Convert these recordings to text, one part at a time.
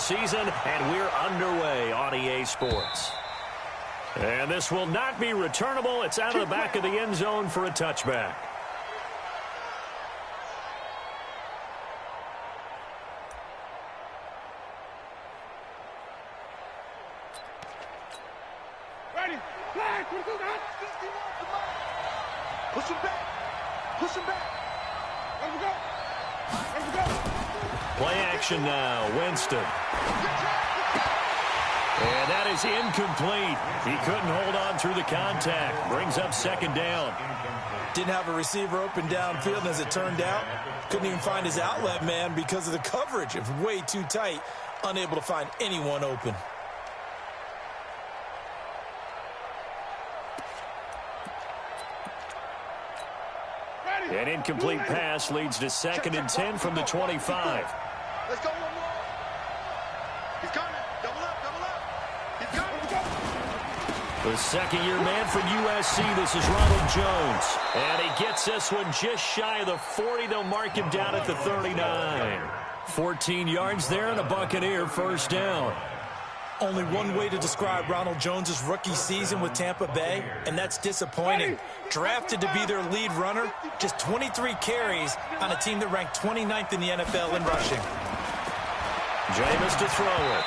season, and we're underway on EA Sports. And this will not be returnable. It's out of the back of the end zone for a touchback. Push him back. Push him back. Let him go. Let him go. Play action now. Winston. And that is incomplete. He couldn't hold on through the contact. Brings up second down. Didn't have a receiver open downfield, and as it turned out, couldn't even find his outlet man because of the coverage. It was way too tight. Unable to find anyone open. An incomplete pass leads to 2nd and 10 from the 25. Let's go one more. He's coming. Double up, double up. He's coming. The second-year man from USC, this is Ronald Jones. And he gets this one just shy of the 40. They'll mark him down at the 39. 14 yards there and a Buccaneer first down. Only one way to describe Ronald Jones' rookie season with Tampa Bay, and that's disappointing. Drafted to be their lead runner, just 23 carries on a team that ranked 29th in the NFL in rushing. Jameis to throw it.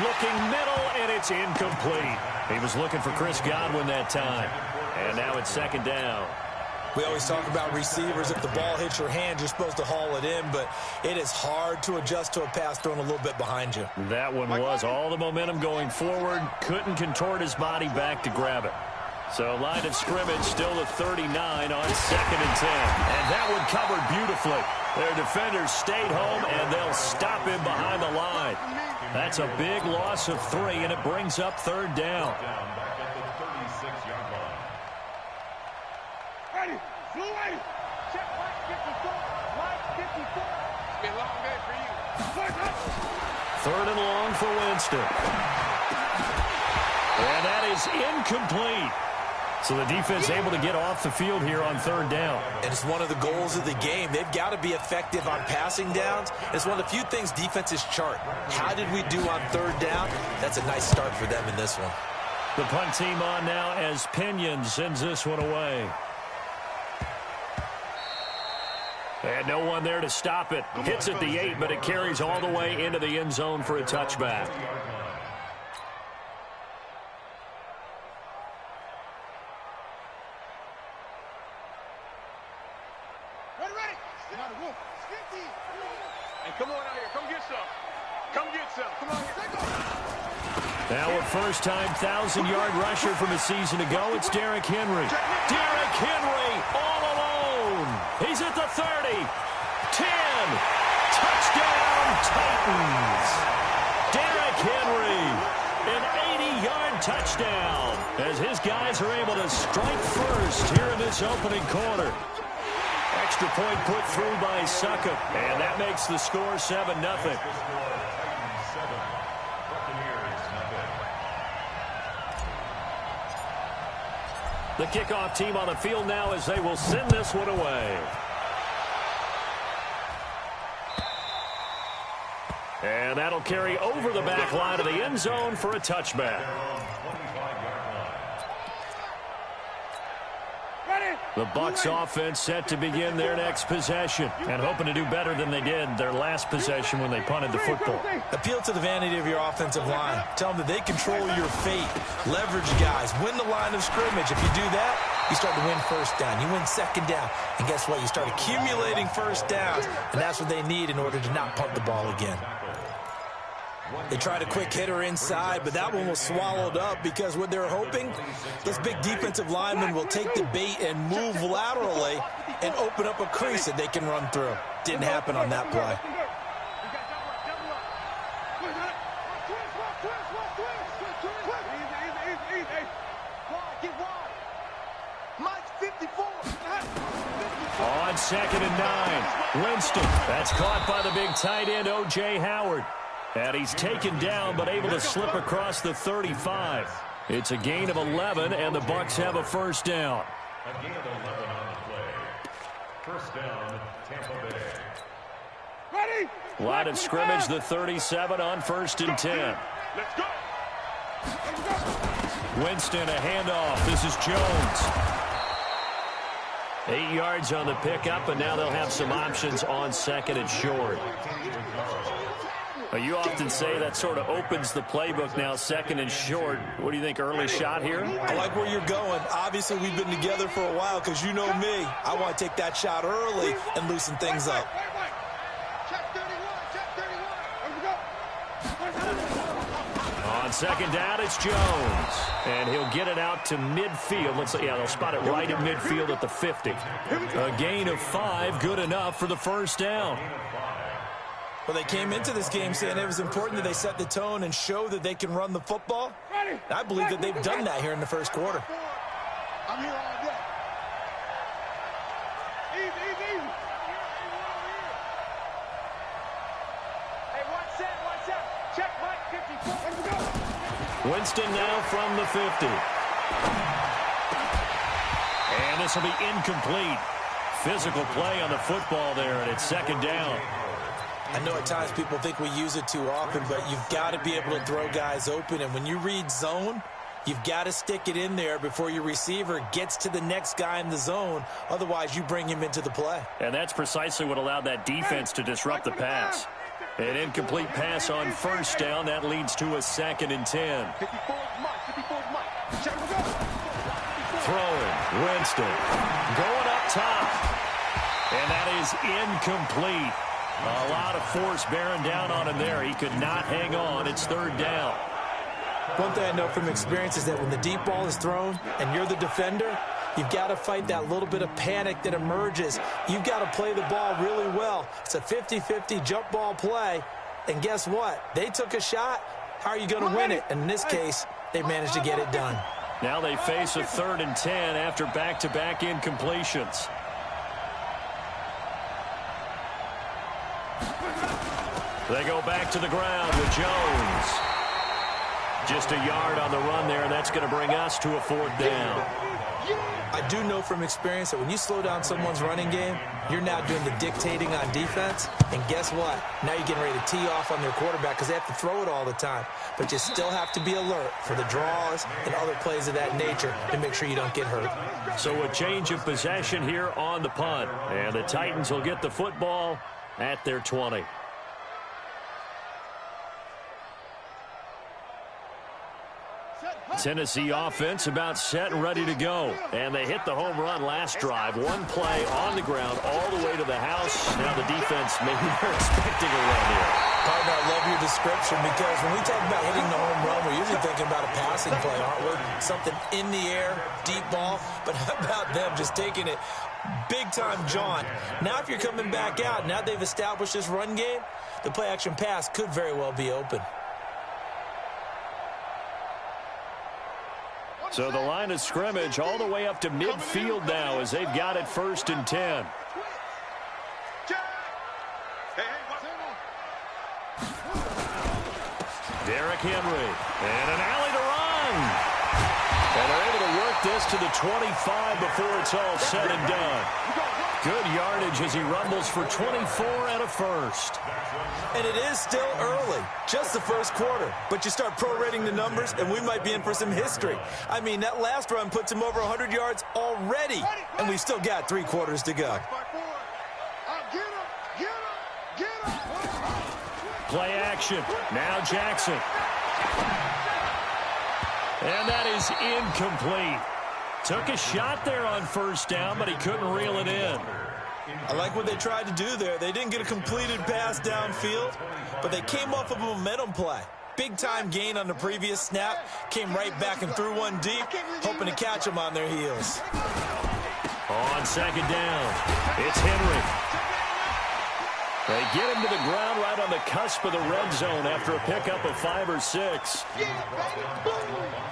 Looking middle, and it's incomplete. He was looking for Chris Godwin that time. And now it's 2nd down. We always talk about receivers. If the ball hits your hand, you're supposed to haul it in, but it is hard to adjust to a pass thrown a little bit behind you. That one was all the momentum going forward. Couldn't contort his body back to grab it. So line of scrimmage still the 39 on 2nd and 10. And that one covered beautifully. Their defenders stayed home, and they'll stop him behind the line. That's a big loss of 3, and it brings up 3rd down. Ready. Blue ready. Check Mike 54. Mike 54. It's been a long day for you. 3rd and long for Winston. And that is incomplete. So the defense able to get off the field here on 3rd down. And it's one of the goals of the game. They've got to be effective on passing downs. It's one of the few things defenses chart. How did we do on 3rd down? That's a nice start for them in this one. The punt team on now as Pinion sends this one away. And no one there to stop it. Hits at the 8, but it carries all the way into the end zone for a touchback. Ready. Hey, come on out here. Come get some. Come get some. Come on here. Now a first-time 1,000-yard rusher from a season ago, it's Derrick Henry. Derrick Henry all alone. He's at the 30. 10. Touchdown, Titans. Derrick Henry, an 80-yard touchdown as his guys are able to strike first here in this opening quarter. Extra point put through by Succop, and that makes the score 7-0. The kickoff team on the field now as they will send this one away. And that'll carry over the back line of the end zone for a touchback. The Bucs offense set to begin their next possession and hoping to do better than they did their last possession when they punted the football. Appeal to the vanity of your offensive line. Tell them that they control your fate. Leverage guys. Win the line of scrimmage. If you do that, you start to win first down. You win 2nd down. And guess what? You start accumulating first downs. And that's what they need in order to not punt the ball again. They tried a quick hitter inside, but that one was swallowed up because what they're hoping, this big defensive lineman will take the bait and move laterally and open up a crease that they can run through. Didn't happen on that play. On 2nd and 9, Winston. That's caught by the big tight end, O.J. Howard. And he's taken down but able to slip across the 35. It's a gain of 11, and the Bucs have a first down. A gain of 11 on the play. First down, Tampa Bay. Line of scrimmage, the 37 on 1st and 10. Let's go. Winston, a handoff. This is Jones. 8 yards on the pickup, and now they'll have some options on 2nd and short. You often say that sort of opens the playbook now, 2nd and short. What do you think, early shot here? I like where you're going. Obviously, we've been together for a while because you know me. I want to take that shot early and loosen things up. Check 31, check 31. Let's go. On 2nd down, it's Jones. And he'll get it out to midfield. They'll spot it right at midfield at the 50. A gain of 5, good enough for the 1st down. Well, they came into this game saying it was important that they set the tone and show that they can run the football. And I believe that they've done that here in the 1st quarter. I'm here all day. Easy. Hey, watch that. Check Mike 54. Let's go. Winston now from the 50. And this will be incomplete. Physical play on the football there, and it's 2nd down. I know at times people think we use it too often, but you've got to be able to throw guys open. And when you read zone, you've got to stick it in there before your receiver gets to the next guy in the zone. Otherwise, you bring him into the play. And that's precisely what allowed that defense to disrupt the pass. An incomplete pass on 1st down. That leads to a 2nd and 10. 54 Mike. Check it out. Throwing. Winston. Going up top. And that is incomplete. A lot of force bearing down on him there. He could not hang on. It's 3rd down. One thing I know from experience is that when the deep ball is thrown and you're the defender, you've got to fight that little bit of panic that emerges. You've got to play the ball really well. It's a 50-50 jump ball play. And guess what? They took a shot. How are you going to win it? And in this case, they managed to get it done. Now they face a 3rd and 10 after back-to-back incompletions. They go back to the ground with Jones. Just a yard on the run there, and that's going to bring us to a 4th down. I do know from experience that when you slow down someone's running game, you're now doing the dictating on defense. And guess what? Now you're getting ready to tee off on their quarterback because they have to throw it all the time. But you still have to be alert for the draws and other plays of that nature to make sure you don't get hurt. So a change of possession here on the punt. And the Titans will get the football at their 20. Tennessee offense about set and ready to go. And they hit the home run last drive. One play on the ground all the way to the house. Now the defense, maybe they're expecting a run here. Partner, I love your description because when we talk about hitting the home run, we're usually thinking about a passing play, aren't we? Something in the air, deep ball. But how about them just taking it big-time jaunt? Now if you're coming back out, now they've established this run game, the play-action pass could very well be open. So the line of scrimmage all the way up to midfield now as they've got it 1st and 10. Derrick Henry. And an alley to run. And they're able to work this to the 25 before it's all said and done. Good yardage as he rumbles for 24 and a 1st. And it is still early, just the 1st quarter. But you start prorating the numbers, and we might be in for some history. I mean, that last run puts him over 100 yards already, and we've still got 3 quarters to go. Play action. Now Jackson. And that is incomplete. Took a shot there on 1st down, but he couldn't reel it in. I like what they tried to do there. They didn't get a completed pass downfield, but they came off of a momentum play. Big-time gain on the previous snap. Came right back and threw one deep, hoping to catch them on their heels. On 2nd down, it's Henry. They get him to the ground right on the cusp of the red zone after a pickup of 5 or 6.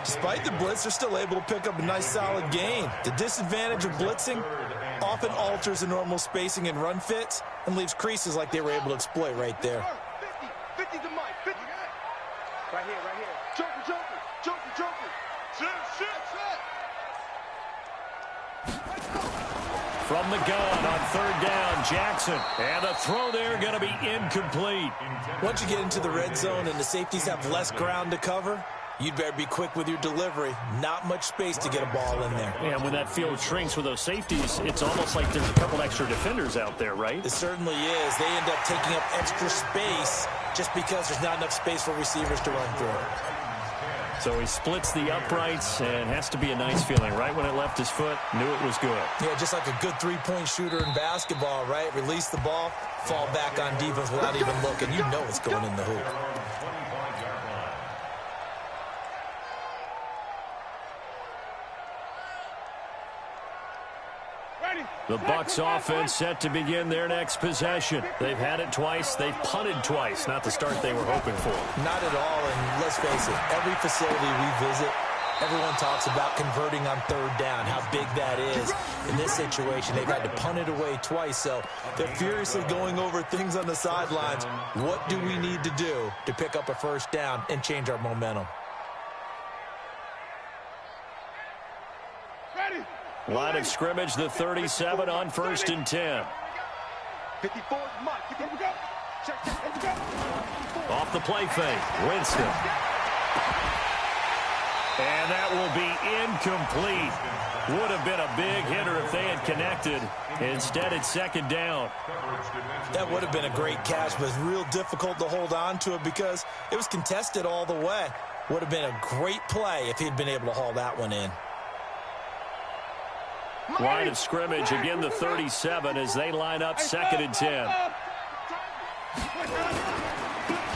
Despite the blitz, they're still able to pick up a nice solid gain. The disadvantage of blitzing often alters the normal spacing and run fits and leaves creases like they were able to exploit right there. 50 to Mike, 50. Right here. Joker. From the gun on third down, Jackson. And the throw there going to be incomplete. Once you get into the red zone and the safeties have less ground to cover, you'd better be quick with your delivery. Not much space to get a ball in there. And when that field shrinks with those safeties, it's almost like there's a couple extra defenders out there, right? It certainly is. They end up taking up extra space just because there's not enough space for receivers to run through. So he splits the uprights, and has to be a nice feeling. Right when it left his foot, knew it was good. Yeah, just like a good three-point shooter in basketball, right? Release the ball, fall back on defense without even looking. You know it's going in the hoop. The Bucs offense set to begin their next possession. They've had it twice. They've punted twice. Not the start they were hoping for. Not at all, and let's face it, every facility we visit, everyone talks about converting on third down, how big that is. In this situation, they've had to punt it away twice, so they're furiously going over things on the sidelines. What do we need to do to pick up a first down and change our momentum? Line of scrimmage, the 37 on 1st and 10. 54, Off the play fake, Winston. And that will be incomplete. Would have been a big hitter if they had connected. Instead, it's second down. That would have been a great catch, but it's real difficult to hold on to it because it was contested all the way. Would have been a great play if he'd been able to haul that one in. Line of scrimmage, again the 37 as they line up 2nd and 10.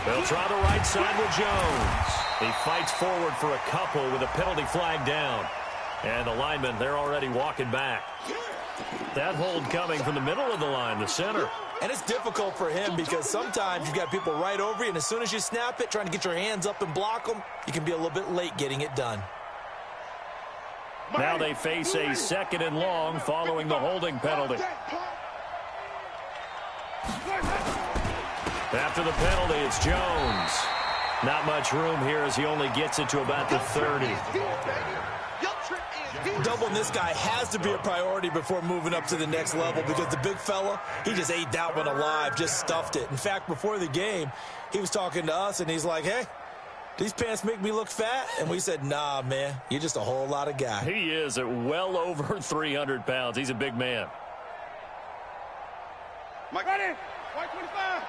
They'll try the right side with Jones. He fights forward for a couple with a penalty flag down. And the linemen, they're already walking back. That hold coming from the middle of the line, the center. And it's difficult for him because sometimes you've got people right over you, and as soon as you snap it, trying to get your hands up and block them, you can be a little bit late getting it done. Now they face a 2nd and long following the holding penalty. After the penalty, it's Jones. Not much room here as he only gets it to about the 30. Doubling this guy has to be a priority before moving up to the next level because the big fella, he just ate that one alive, just stuffed it. In fact, before the game, he was talking to us, and he's like, hey, these pants make me look fat? And we said, nah, man, you're just a whole lot of guy. He is at well over 300 pounds. He's a big man. Mike, ready? White 25.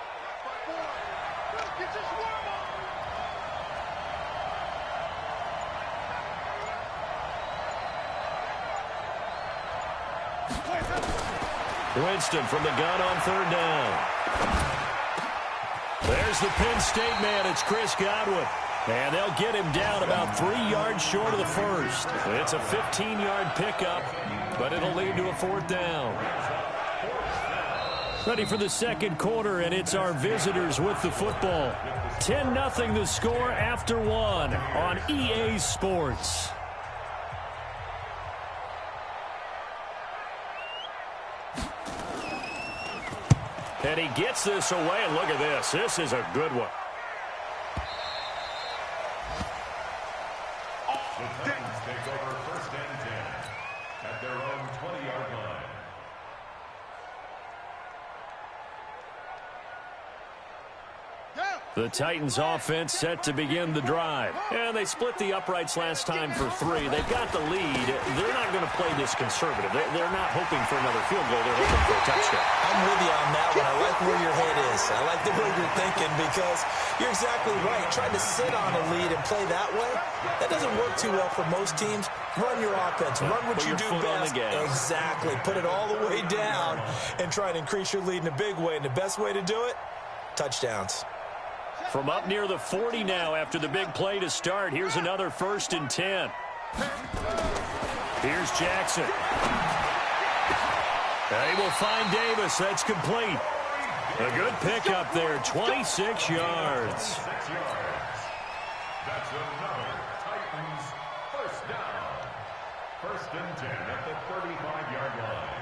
Get your swarm on. Winston from the gun on 3rd down. There's the Penn State man. It's Chris Godwin. And they'll get him down about 3 yards short of the first. It's a 15-yard pickup, but it'll lead to a 4th down. Ready for the 2nd quarter, and it's our visitors with the football. 10-0 the score after 1 on EA Sports. And he gets this away, and look at this. This is a good one. Take over 1st and 10 at their own 20-yard line. The Titans offense set to begin the drive. And they split the uprights last time for 3. They've got the lead. They're not going to play this conservative. They're not hoping for another field goal. They're hoping for a touchdown. I'm with you on that one. I like where your head is. I like the way you're thinking because you're exactly right. Trying to sit on a lead and play that way, that doesn't work too well for most teams. Run your offense. Run what you do best. Exactly. Put it all the way down and try to increase your lead in a big way. And the best way to do it, touchdowns. From up near the 40 now after the big play to start. Here's another 1st and 10. Here's Jackson. They will find Davis. That's complete. A good pickup there. 26 yards. That's another Titans first down. 1st and 10 at the 35-yard line.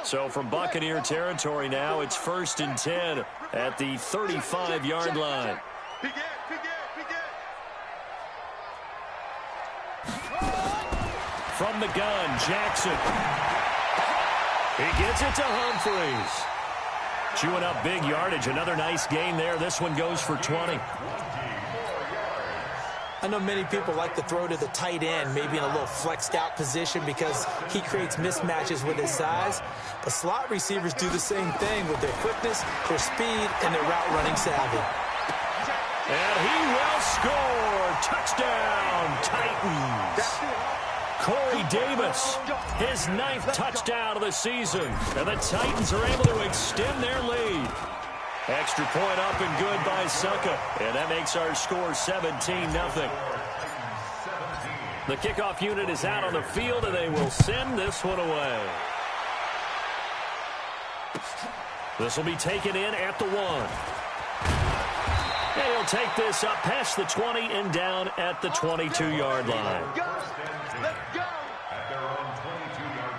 So from Buccaneer territory now, it's 1st and 10 at the 35-yard line. from the gun. Jackson. He gets it to Humphries. Chewing up big yardage. Another nice gain there. This one goes for 20. I know many people like to throw to the tight end, maybe in a little flexed out position because he creates mismatches with his size. But slot receivers do the same thing with their quickness, their speed, and their route running savvy. And he will score. Touchdown, Titans. Corey Davis, his 9th touchdown of the season. And the Titans are able to extend their lead. Extra point up and good by Succa. And that makes our score 17-0. The kickoff unit is out on the field, and they will send this one away. This will be taken in at the 1. And he'll take this up past the 20 and down at the 22-yard line. Let's go. At their own 22-yard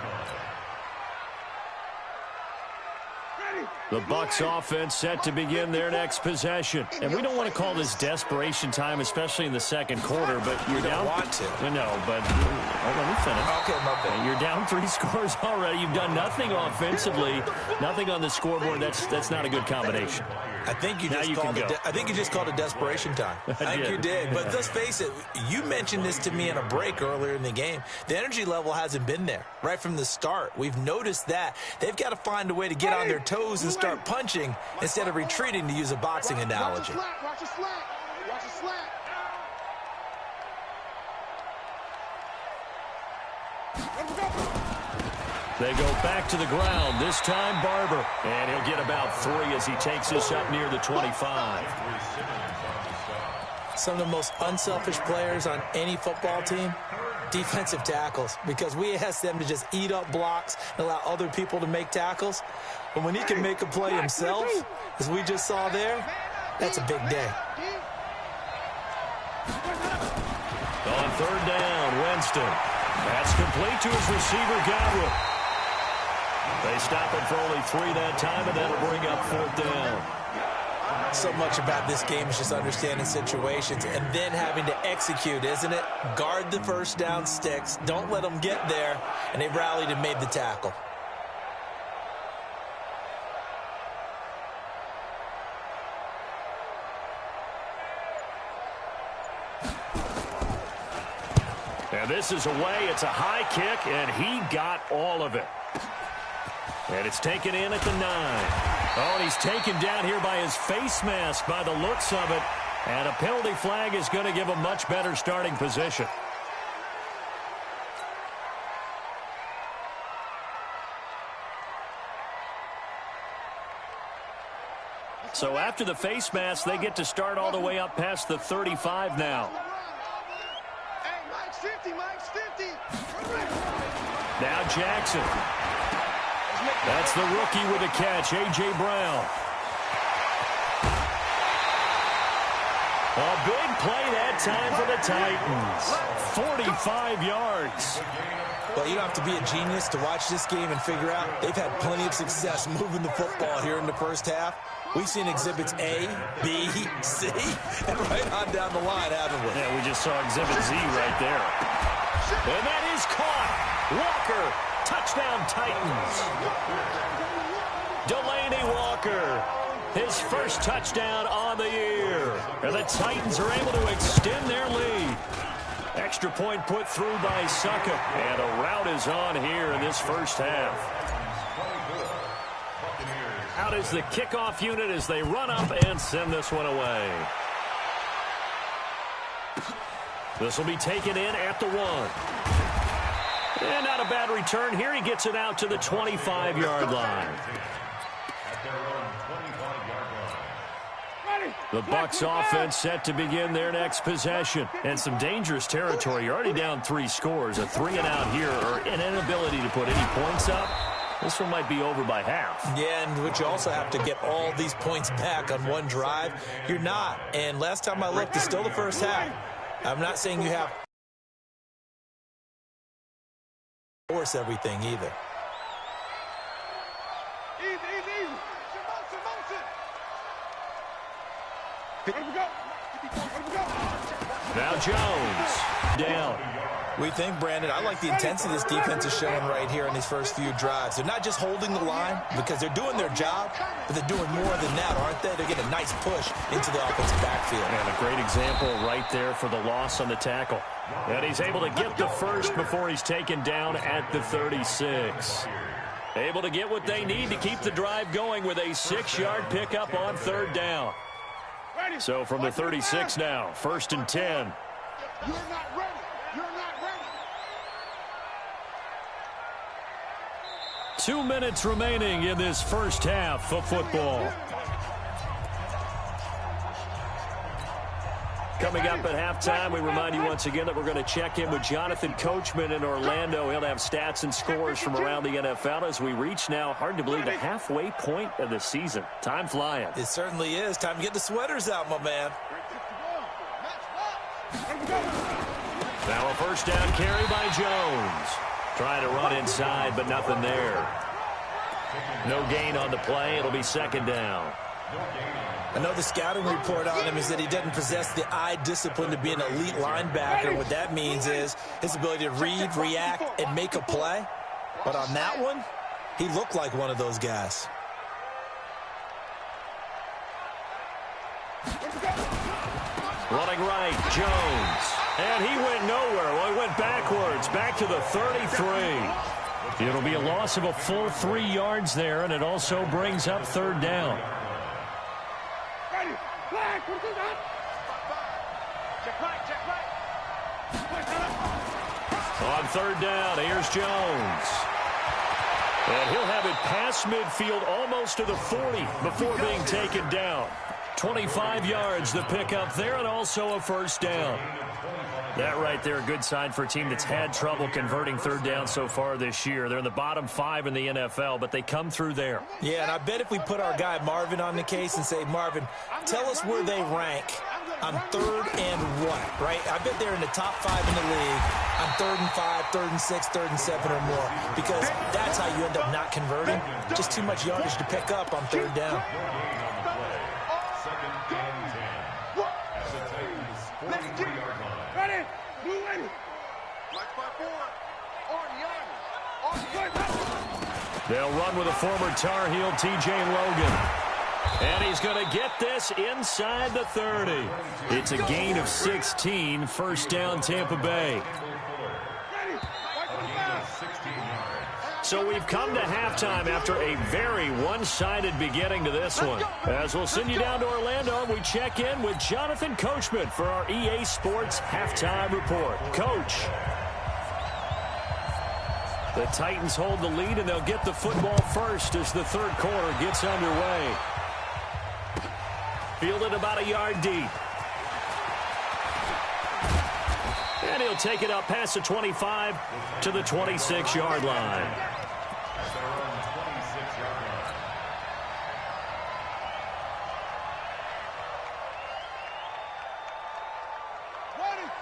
line. The Bucs offense set to begin their next possession. And we don't want to call this desperation time, especially in the second quarter, but you're down. Want to. No, but let me finish. Okay, my bad. You're down 3 scores already. You've done nothing offensively, nothing on the scoreboard. That's not a good combination. I think you just called it desperation time. I think you did. But let's face it, you mentioned this to me in a break earlier in the game. The energy level hasn't been there right from the start. We've noticed that. They've got to find a way to get on their toes and start punching instead of retreating, to use a boxing analogy. Watch your slack. Watch your slack. They go back to the ground, this time Barber. And he'll get about 3 as he takes this up near the 25. Some of the most unselfish players on any football team, defensive tackles, because we ask them to just eat up blocks and allow other people to make tackles. But when he can make a play himself, as we just saw there, that's a big day. On 3rd down, Winston. That's complete to his receiver, Godwin. They stop it for only 3 that time, and that'll bring up 4th down. So much about this game is just understanding situations and then having to execute, isn't it? Guard the first down sticks. Don't let them get there. And they rallied and made the tackle. And this is away. It's a high kick, and he got all of it. And it's taken in at the 9. Oh, and he's taken down here by his face mask by the looks of it. And a penalty flag is going to give a much better starting position. So after the face mask, they get to start all the way up past the 35 now. Hey, Mike's 50, Mike's 50. Now Jackson. That's the rookie with a catch, A.J. Brown. A big play that time for the Titans. 45 yards. Well, you don't have to be a genius to watch this game and figure out they've had plenty of success moving the football here in the first half. We've seen exhibits A, B, C, and right on down the line, haven't we? Yeah, we just saw exhibit Z right there. And that is caught. Walker, touchdown Titans. Delaney Walker, his first touchdown on the year. And the Titans are able to extend their lead. Extra point put through by Succa. And a rout is on here in this first half. Out is the kickoff unit as they run up and send this one away. This will be taken in at the 1. And not a bad return here. He gets it out to the 25-yard line. The Bucs offense set to begin their next possession. And some dangerous territory. You're already down 3 scores. A 3-and-out here, or an inability to put any points up. This one might be over by half. Yeah, and but you also have to get all these points back on one drive. You're not. And last time I looked, it's still the first half. I'm not saying you have to force everything either. Easy, easy, easy. Motion, motion. Here we go. Here we go. Now Jones down. We think, Brandon, I like the intensity this defense is showing right here in these first few drives. They're not just holding the line because they're doing their job, but they're doing more than that, aren't they? They're getting a nice push into the offensive backfield. And a great example right there for the loss on the tackle. And he's able to get the first before he's taken down at the 36. Able to get what they need to keep the drive going with a 6-yard pickup on third down. So from the 36 now, 1st and 10. You're not ready. You're not ready. 2 minutes remaining in this first half of football. Coming up at halftime, we remind you once again that we're going to check in with Jonathan Coachman in Orlando. He'll have stats and scores from around the NFL as we reach now, hard to believe, the halfway point of the season. Time flying. It certainly is. Time to get the sweaters out, my man. Now a first down carry by Jones. Trying to run inside, but nothing there. No gain on the play. It'll be 2nd down. I know the scouting report on him is that he doesn't possess the eye discipline to be an elite linebacker. What that means is his ability to read, react, and make a play. But on that one, he looked like one of those guys. Running right, Jones. And he went nowhere. Well, he went backwards, back to the 33. It'll be a loss of a full 3 yards there, and it also brings up 3rd down. On 3rd down, here's Jones. And he'll have it past midfield almost to the 40 before being taken down. 25 yards the pickup there, and also a 1st down. That right there, a good sign for a team that's had trouble converting 3rd down so far this year. They're in the bottom 5 in the NFL, but they come through there. Yeah, and I bet if we put our guy Marvin on the case and say, Marvin, tell us where they rank on 3rd and what, right? I bet they're in the top 5 in the league on 3rd and 5, 3rd and 6, 3rd and 7 or more, because that's how you end up not converting. Just too much yardage to pick up on 3rd down. They'll run with a former Tar Heel, T.J. Logan. And he's going to get this inside the 30. It's a gain of 16, 1st down Tampa Bay. So we've come to halftime after a very one-sided beginning to this one. As we'll send you down to Orlando, we check in with Jonathan Coachman for our EA Sports Halftime Report. Coach. The Titans hold the lead, and they'll get the football first as the 3rd quarter gets underway. Fielded about a yard deep. And he'll take it up past the 25 to the 26-yard line.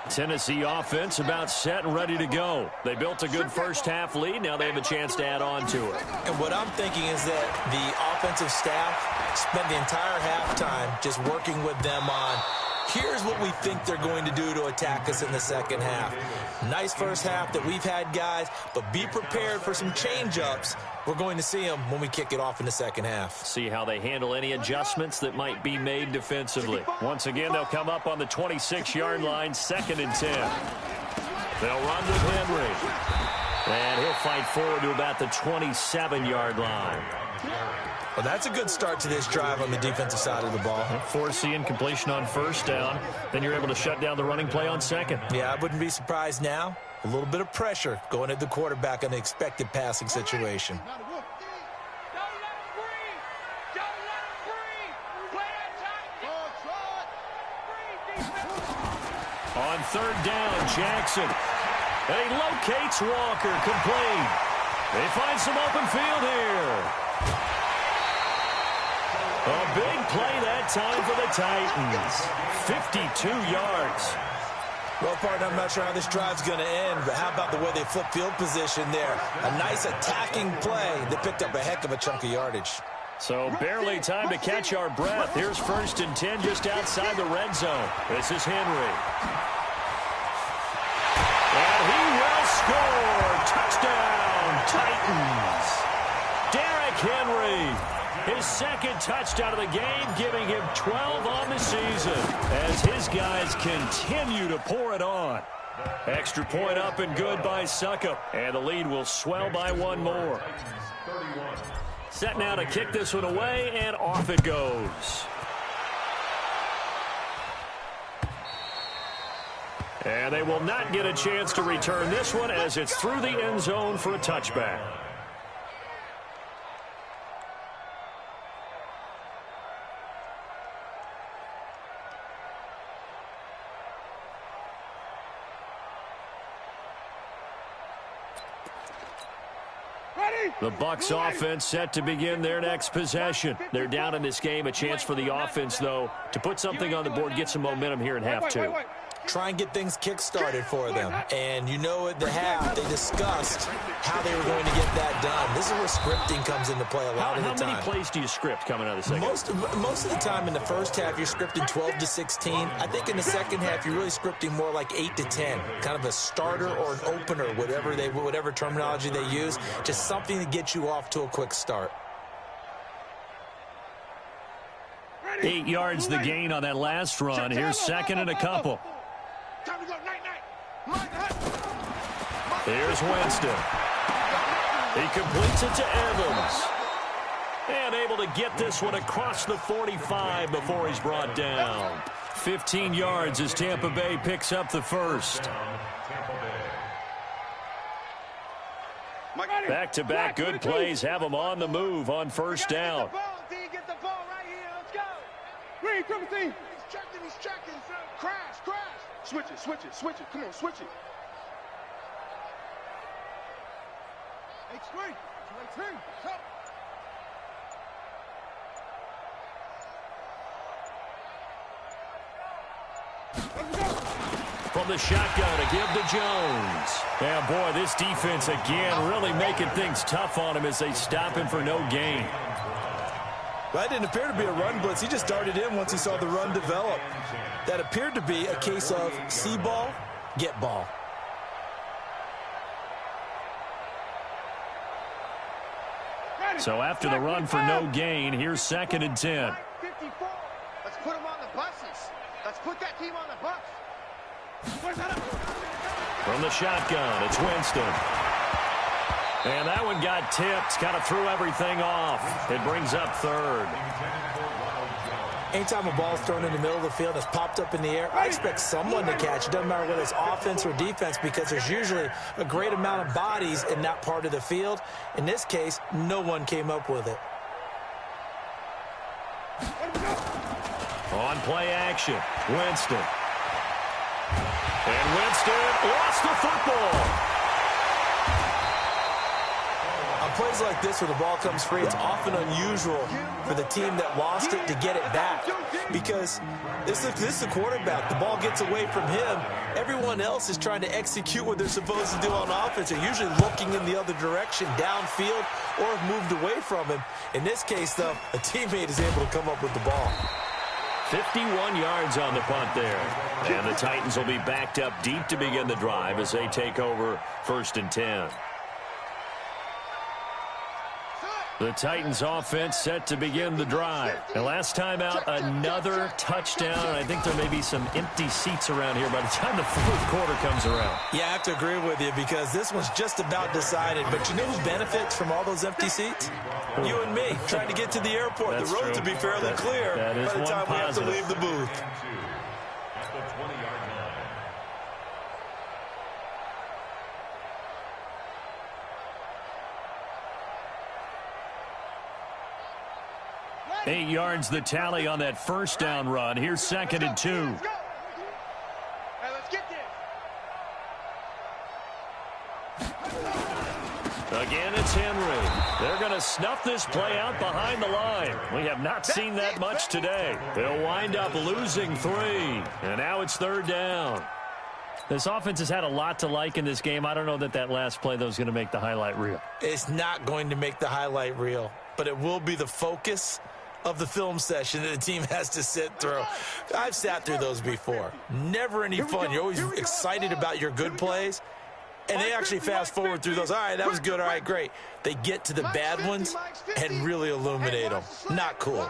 Tennessee offense about set and ready to go. They built a good first half lead. Now they have a chance to add on to it. And what I'm thinking is that the offensive staff spent the entire halftime just working with them on, here's what we think they're going to do to attack us in the second half. Nice first half that we've had, guys, but be prepared for some change-ups. We're going to see them when we kick it off in the second half. See how they handle any adjustments that might be made defensively. Once again, they'll come up on the 26-yard line, 2nd and 10. They'll run with Henry. And he'll fight forward to about the 27-yard line. Well, that's a good start to this drive on the defensive side of the ball. Forcing incompletion on 1st down. Then you're able to shut down the running play on 2nd. Yeah, I wouldn't be surprised now. A little bit of pressure going at the quarterback on the expected passing situation. On 3rd down, Jackson. And he locates Walker, complete. They find some open field here. A big play that time for the Titans. 52 yards. Well, partner, I'm not sure how this drive's going to end, but how about the way they flip field position there? A nice attacking play that picked up a heck of a chunk of yardage. So barely time to catch our breath. Here's 1st and 10 just outside the red zone. This is Henry. And he score! Touchdown, Titans! Derrick Henry, his second touchdown of the game, giving him 12 on the season as his guys continue to pour it on. Extra point up and good by Succop, and the lead will swell by one more. Set now to kick this one away, and off it goes. And they will not get a chance to return this one as it's through the end zone for a touchback. The Bucs offense set to begin their next possession. They're down in this game. A chance for the offense, though, to put something on the board, get some momentum here in half two. Try and get things kick-started for them. And you know at the half, they discussed how they were going to get that done. This is where scripting comes into play a lot of the time. How many plays do you script coming out of the second? Most of the time in the first half, you're scripting 12 to 16. I think in the second half, you're really scripting more like 8 to 10. Kind of a starter or an opener, whatever terminology they use. Just something to get you off to a quick start. 8 yards the gain on that last run. Here's second and a couple. Time to go, night. Here's Winston. He completes it to Evans. And able to get this one across the 45 before he's brought down. 15 yards as Tampa Bay picks up the first. Back-to-back good plays have them on the move on first down. Get the ball right here. Let's go. Read, triple team. He's checking. Crash. Switch it. Come on, switch it. H3. Come. From the shotgun to give to Jones. And boy, this defense again really making things tough on him as they stop him for no gain. Well, that didn't appear to be a run blitz. He just darted in once he saw the run develop. That appeared to be a case of see ball, get ball. So after the run for no gain, here's second and 10. 54. Let's put them on the buses. Let's put that team on the bus. From the shotgun, it's Winston. And that one got tipped, kind of threw everything off. It brings up third. Anytime a ball's thrown in the middle of the field and it's popped up in the air, I expect someone to catch. It doesn't matter whether it's offense or defense because there's usually a great amount of bodies in that part of the field. In this case, no one came up with it. On play action, Winston. And Winston lost the football. On plays like this where the ball comes free, it's often unusual for the team that lost it to get it back because this is the quarterback. The ball gets away from him. Everyone else is trying to execute what they're supposed to do on offense. They're usually looking in the other direction, downfield, or have moved away from him. In this case, though, a teammate is able to come up with the ball. 51 yards on the punt there. And the Titans will be backed up deep to begin the drive as they take over first and 10. The Titans offense set to begin the drive. And last time out, another touchdown. I think there may be some empty seats around here by the time the fourth quarter comes around. Yeah, I have to agree with you because this one's just about decided. But you know who benefits from all those empty seats? You and me, trying to get to the airport. That's the road true. to be fairly clear by the time we have to positive. leave the booth. At the 20-yard line. 8 yards the tally on that first down run. Here's second and 2. Let's go. Hey, let's get this. Again, it's Henry. They're going to snuff this play out behind the line. We have not seen that much today. They'll wind up losing 3. And now it's third down. This offense has had a lot to like in this game. I don't know that that last play, though, is going to make the highlight reel. It's not going to make the highlight reel, but it will be the focus of the film session that the team has to sit through. I've sat through those before. Never any fun. You're always excited about your good plays. And they actually fast forward through those. All right, that was good. All right, great. They get to the bad ones and really illuminate them. Not cool.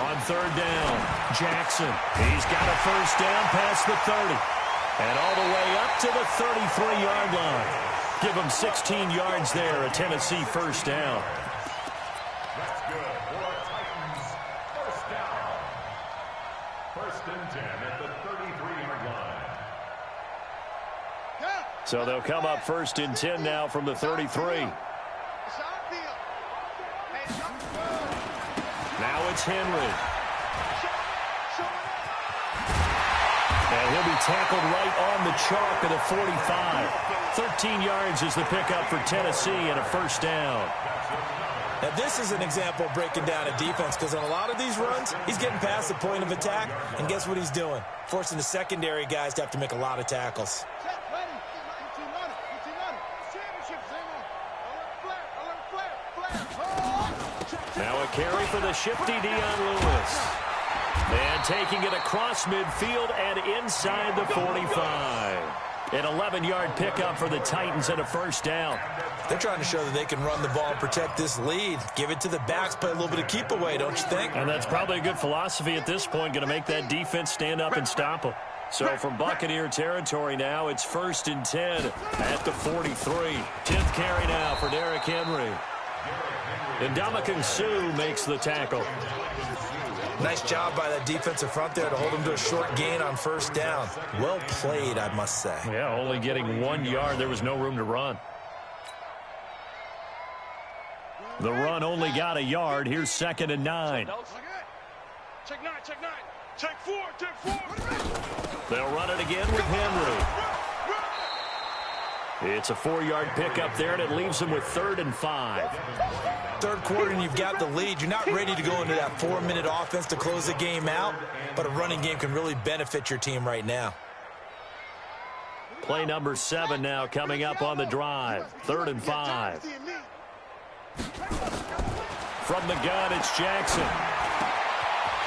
On third down, Jackson. He's got a first down past the 30. And all the way up to the 33-yard line. Give him 16 yards there, a Tennessee first down. That's good for a Titans first down. First and 10 at the 33-yard line. So they'll come up first and 10 now from the 33. Now it's Henry. And he'll be tackled right on the chalk of the 45. 13 yards is the pickup for Tennessee and a first down. Now, this is an example of breaking down a defense because on a lot of these runs, he's getting past the point of attack, and guess what he's doing? Forcing the secondary guys to have to make a lot of tackles. Now a carry for the shifty Dion Lewis. And taking it across midfield and inside the 45. An 11-yard pickup for the Titans and a first down. They're trying to show that they can run the ball and protect this lead. Give it to the backs, play a little bit of keep away, don't you think? And that's probably a good philosophy at this point, going to make that defense stand up and stop them. So from Buccaneer territory now, it's first and 10 at the 43. 10th carry now for Derrick Henry. And Ndamukong Suh makes the tackle. Nice job by that defensive front there to hold him to a short gain on first down. Well played, I must say. Yeah, only getting 1 yard. There was no room to run. The run only got a yard. Here's second and 9. Check 9, check 9. Check 4, check 4. They'll run it again with Henry. It's a 4-yard pickup there, and it leaves them with 3rd and 5. Third quarter, and you've got the lead. You're not ready to go into that 4-minute offense to close the game out, but a running game can really benefit your team right now. Play number 7 now coming up on the drive. 3rd and 5. From the gun, it's Jackson.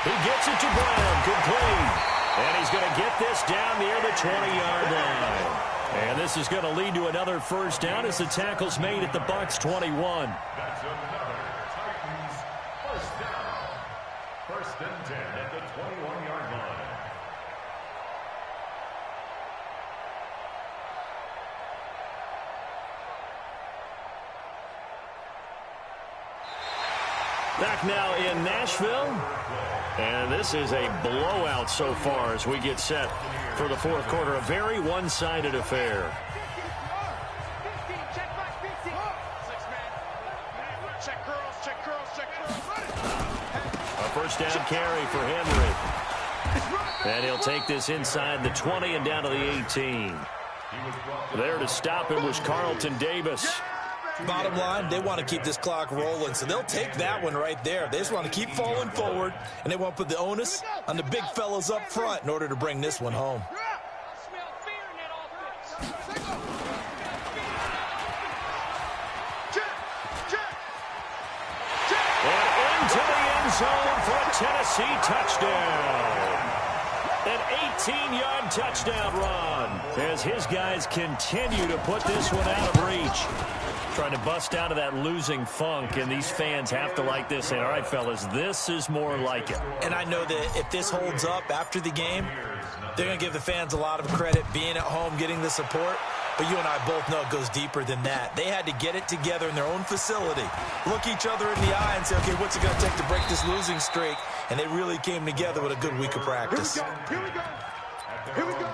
He gets it to Brown, complete. And he's going to get this down near the 20-yard line. And this is going to lead to another first down as the tackle's made at the Bucs 21. That's another Titans first down. First and 10 at the 21-yard line. Back now in Nashville. And this is a blowout so far as we get set for the fourth quarter. A very one-sided affair. A first down carry for Henry. And he'll take this inside the 20 and down to the 18. There to stop him was Carlton Davis. Bottom line, they want to keep this clock rolling, so they'll take that one right there. They just want to keep falling forward, and they want to put the onus on the big fellas up front in order to bring this one home. And into the end zone for a Tennessee touchdown. An 18-yard touchdown run as his guys continue to put this one out of reach. Trying to bust out of that losing funk, and these fans have to like this. Say, all right, fellas, this is more like it. And I know that if this holds up after the game, they're going to give the fans a lot of credit being at home, getting the support. But you and I both know it goes deeper than that. They had to get it together in their own facility, look each other in the eye and say, okay, what's it going to take to break this losing streak? And they really came together with a good week of practice. Here we go. Here we go.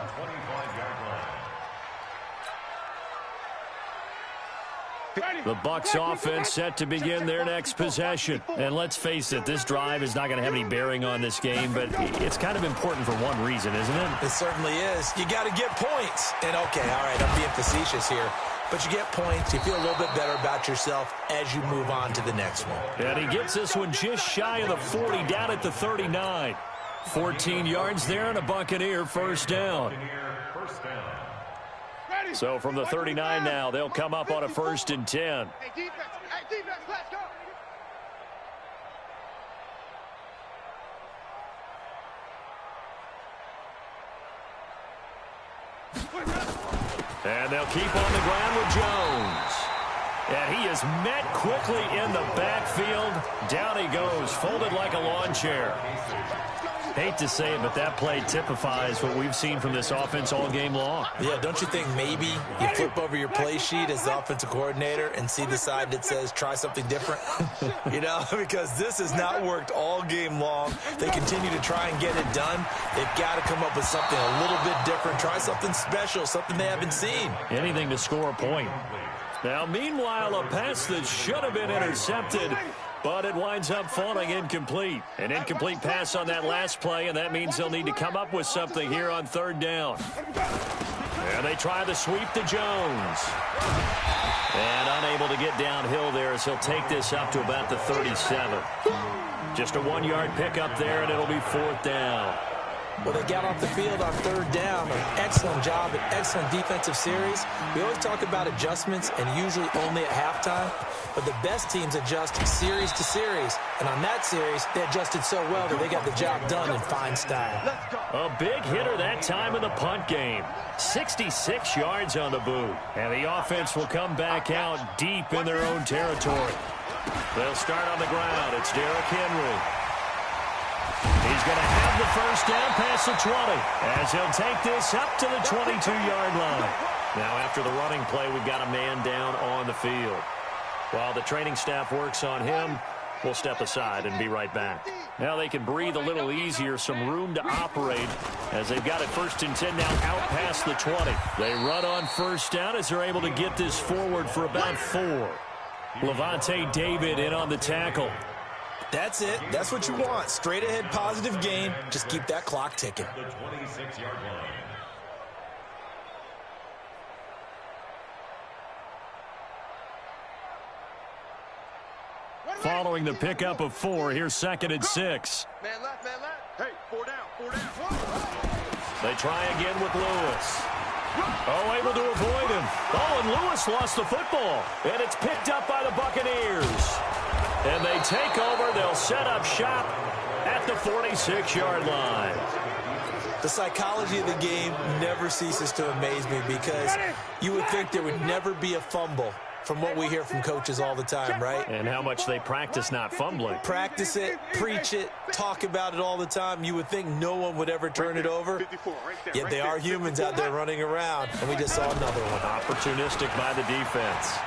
The Bucs offense set to begin their next possession. And let's face it, this drive is not going to have any bearing on this game, but it's kind of important for one reason, isn't it? It certainly is. You got to get points. And, okay, all right, I'm being facetious here. But you get points, you feel a little bit better about yourself as you move on to the next one. And he gets this one just shy of the 40, down at the 39. 14 yards there and a Buccaneer first down. So from the 39 now, they'll come up on a first and 10. Hey, defense, let's go. And they'll keep on the ground with Jones. And he is met quickly in the backfield. Down he goes, folded like a lawn chair. Hate to say it, but that play typifies what we've seen from this offense all game long. Yeah, don't you think maybe you flip over your play sheet as the offensive coordinator and see the side that says try something different? You know, because this has not worked all game long. They continue to try and get it done. They've got to come up with something a little bit different. Try something special, something they haven't seen. Anything to score a point. Now, meanwhile, a pass that should have been intercepted, but it winds up falling incomplete. An incomplete pass on that last play, and that means they'll need to come up with something here on third down. And they try the sweep to Jones. And unable to get downhill there as he'll take this up to about the 37. Just a 1-yard pickup there, and it'll be fourth down. Well, they got off the field on third down. An excellent job, an excellent defensive series. We always talk about adjustments and usually only at halftime. But the best teams adjust series to series. And on that series, they adjusted so well that they got the job done in fine style. A big hitter that time in the punt game. 66 yards on the boot. And the offense will come back out deep in their own territory. They'll start on the ground. It's Derrick Henry. He's going to have the first down past the 20 as he'll take this up to the 22-yard line. Now, after the running play, we've got a man down on the field. While the training staff works on him, we'll step aside and be right back. Now they can breathe a little easier, some room to operate as they've got it first and 10 now out past the 20. They run on first down as they're able to get this forward for about 4. Levante David in on the tackle. That's it. That's what you want. Straight ahead positive gain. Just keep that clock ticking. The 26-yard line. Following the pickup of 4, here's 2nd and 6. Man left, man left. Hey, 4 down, 4 down. They try again with Lewis. Oh, able to avoid him. Oh, and Lewis lost the football. And it's picked up by the Buccaneers. And they take over. They'll set up shop at the 46-yard line. The psychology of the game never ceases to amaze me because you would think there would never be a fumble from what we hear from coaches all the time, right? And how much they practice not fumbling. Practice it, preach it, talk about it all the time. You would think no one would ever turn it over. Yet they are humans out there running around, and we just saw another one. Opportunistic by the defense.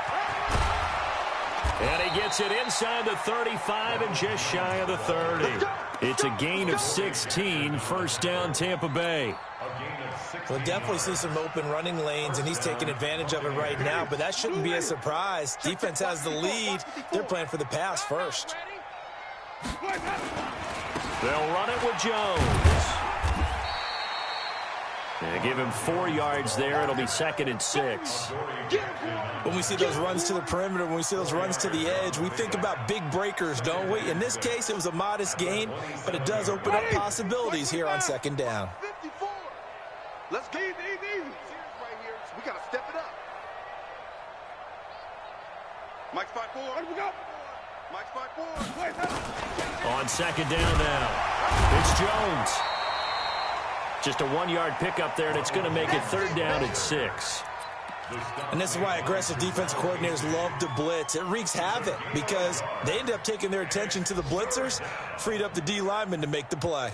And he gets it inside the 35 and just shy of the 30. It's a gain of 16, first down Tampa Bay. We'll definitely see some open running lanes, and he's taking advantage of it right now, but that shouldn't be a surprise. Defense has the lead. They're playing for the pass first. They'll run it with Jones. They give him 4 yards there. It'll be 2nd and 6. When we see those runs to the perimeter, when we see those runs to the edge, we think about big breakers, don't we? In this case, it was a modest gain, but it does open up possibilities here on 2nd down. 54. Let's get easy. Right here. We got to step it up. Mike spot 4. Where do we go? Mike spot 4. On 2nd down now. It's Jones. Just a 1-yard pickup there, and it's going to make it 3rd down and 6. And this is why aggressive defensive coordinators love to blitz. It wreaks havoc because they end up taking their attention to the blitzers, freed up the D lineman to make the play.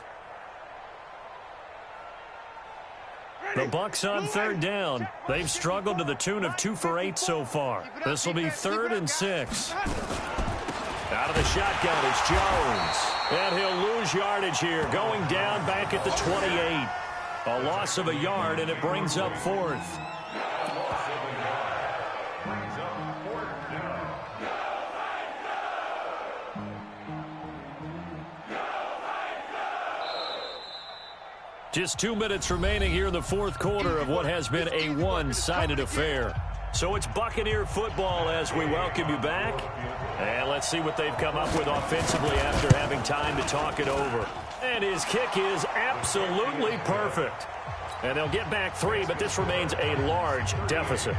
The Bucs on 3rd down. They've struggled to the tune of 2 for 8 so far. This will be 3rd and 6. Out of the shotgun is Jones. And he'll lose yardage here, going down back at the 28. A loss of a yard, and it brings up 4th. Just 2 minutes remaining here in the 4th quarter of what has been a one-sided affair. So it's Buccaneer football as we welcome you back. And let's see what they've come up with offensively after having time to talk it over. And his kick is absolutely perfect. And they'll get back 3, but this remains a large deficit.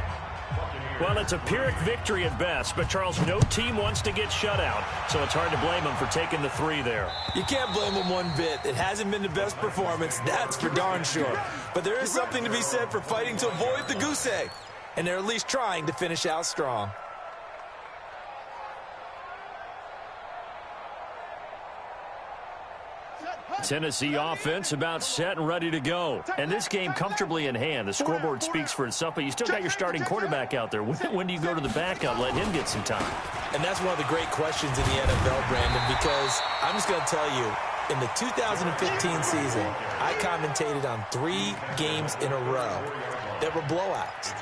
Well, it's a Pyrrhic victory at best, but, Charles, no team wants to get shut out, so it's hard to blame them for taking the 3 there. You can't blame them one bit. It hasn't been the best performance, that's for darn sure. But there is something to be said for fighting to avoid the goose egg, and they're at least trying to finish out strong. Tennessee offense about set and ready to go. And this game comfortably in hand. The scoreboard speaks for itself, but you still got your starting quarterback out there. When do you go to the backup, let him get some time? And that's one of the great questions in the NFL, Brandon, because I'm just going to tell you, in the 2015 season, I commentated on 3 games in a row that were blowouts.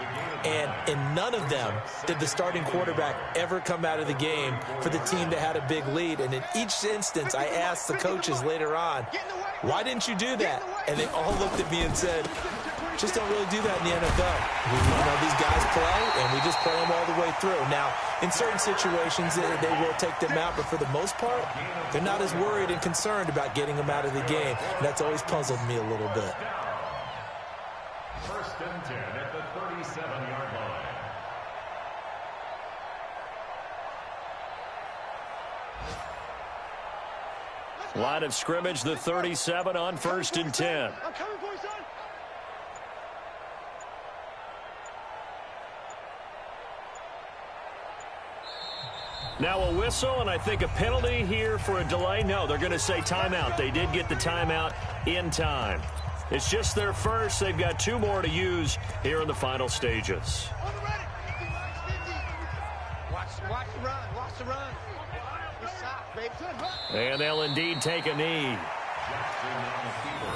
And in none of them did the starting quarterback ever come out of the game for the team that had a big lead. And in each instance, I asked the coaches later on, why didn't you do that? And they all looked at me and said, just don't really do that in the NFL. These guys play, and we just play them all the way through. Now, in certain situations, they will take them out, but for the most part, they're not as worried and concerned about getting them out of the game. And that's always puzzled me a little bit. First and 10 at the 37-yard line. Line of scrimmage, the 37 on 1st and 10. I'm coming for you, son. Now a whistle, and I think a penalty here for a delay. No, they're going to say timeout. They did get the timeout in time. It's just their first. They've got 2 more to use here in the final stages. Watch the run. Watch the run. Good shot, baby. And they'll indeed take a knee. Jackson on the keeper.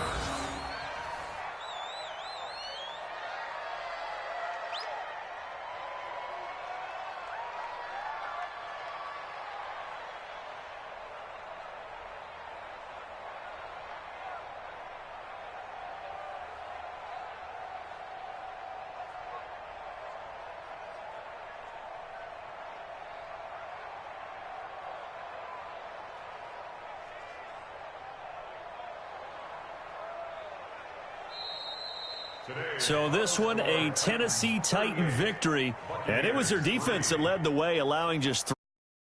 So this one, a Tennessee Titan victory, and it was their defense that led the way, allowing just 3.